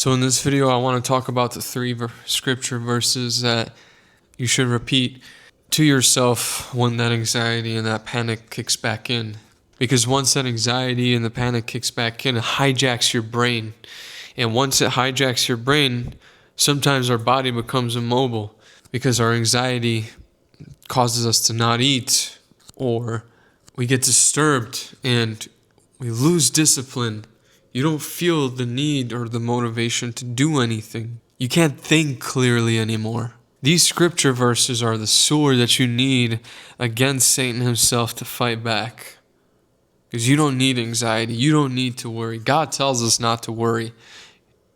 So in this video, I want to talk about the three scripture verses that you should repeat to yourself when that anxiety and that panic kicks back in. Because once that anxiety and the panic kicks back in, it hijacks your brain. And once it hijacks your brain, sometimes our body becomes immobile because our anxiety causes us to not eat, or we get disturbed and we lose discipline. You don't feel the need or the motivation to do anything. You can't think clearly anymore. These scripture verses are the sword that you need against Satan himself to fight back. Because you don't need anxiety. You don't need to worry. God tells us not to worry.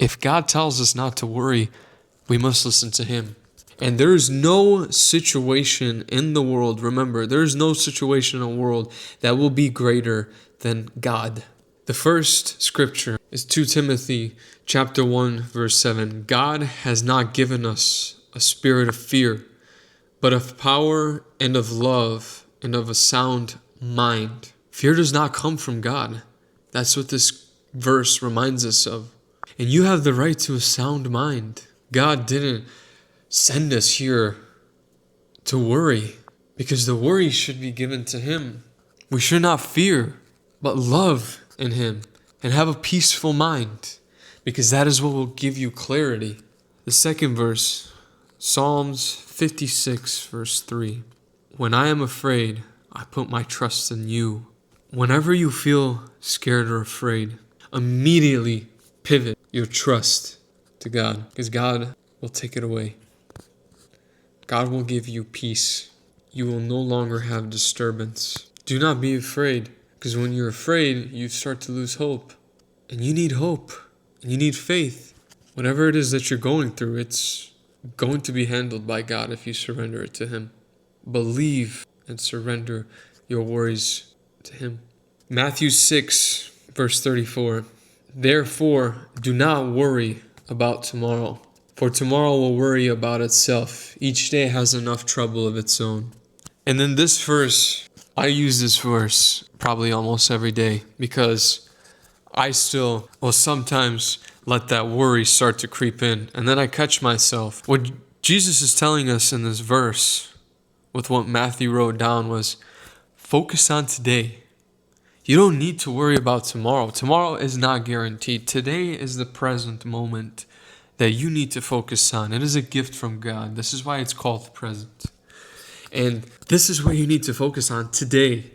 If God tells us not to worry, we must listen to Him. And there is no situation in the world, remember, there is no situation in the world that will be greater than God. The first scripture is 2 Timothy chapter 1, verse 7. God has not given us a spirit of fear, but of power and of love and of a sound mind. Fear does not come from God. That's what this verse reminds us of. And you have the right to a sound mind. God didn't send us here to worry, because the worry should be given to Him. We should not fear, but love in Him and have a peaceful mind, because that is what will give you clarity. The second verse, Psalms 56, verse 3. When I am afraid, I put my trust in you. Whenever you feel scared or afraid, immediately pivot your trust to God, because God will take it away. God will give you peace. You will no longer have disturbance. Do not be afraid, because when you're afraid, you start to lose hope. And you need hope. And you need faith. Whatever it is that you're going through, it's going to be handled by God if you surrender it to Him. Believe and surrender your worries to Him. Matthew 6, verse 34. Therefore, do not worry about tomorrow, for tomorrow will worry about itself. Each day has enough trouble of its own. And then this verse, I use this verse probably almost every day, because I still will sometimes let that worry start to creep in. And then I catch myself. What Jesus is telling us in this verse, with what Matthew wrote down, was focus on today. You don't need to worry about tomorrow. Tomorrow is not guaranteed. Today is the present moment that you need to focus on. It is a gift from God. This is why it's called the present. And this is what you need to focus on today.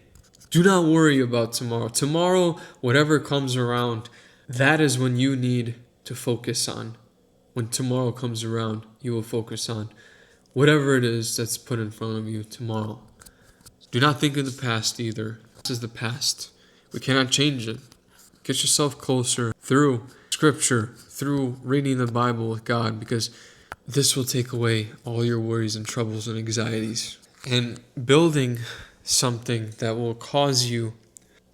Do not worry about tomorrow. Tomorrow, whatever comes around, that is when you need to focus on. When tomorrow comes around, you will focus on whatever it is that's put in front of you tomorrow. Do not think of the past either. This is the past. We cannot change it. Get yourself closer through Scripture, through reading the Bible with God, because this will take away all your worries and troubles and anxieties. And building something that will cause you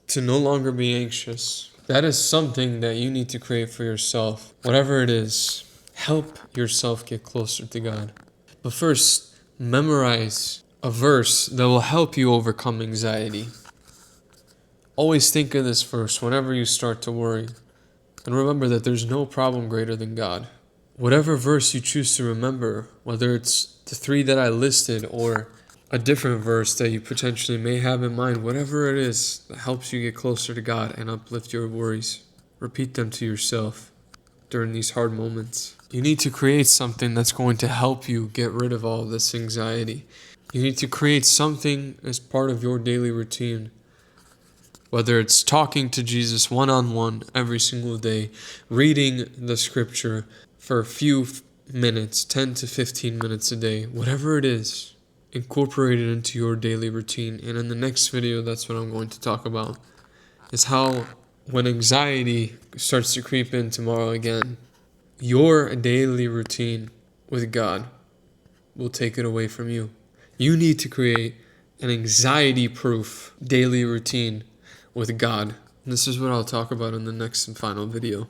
to no longer be anxious, that is something that you need to create for yourself. Whatever it is, help yourself get closer to God. But first, memorize a verse that will help you overcome anxiety. Always think of this verse whenever you start to worry. And remember that there's no problem greater than God. Whatever verse you choose to remember, whether it's the three that I listed or a different verse that you potentially may have in mind, whatever it is that helps you get closer to God and uplift your worries, repeat them to yourself during these hard moments. You need to create something that's going to help you get rid of all this anxiety. You need to create something as part of your daily routine. Whether it's talking to Jesus one-on-one every single day, reading the Scripture for a few minutes, 10 to 15 minutes a day, whatever it is, incorporate it into your daily routine. And in the next video, that's what I'm going to talk about, is how when anxiety starts to creep in tomorrow again, your daily routine with God will take it away from you. You need to create an anxiety-proof daily routine with God. This is what I'll talk about in the next and final video.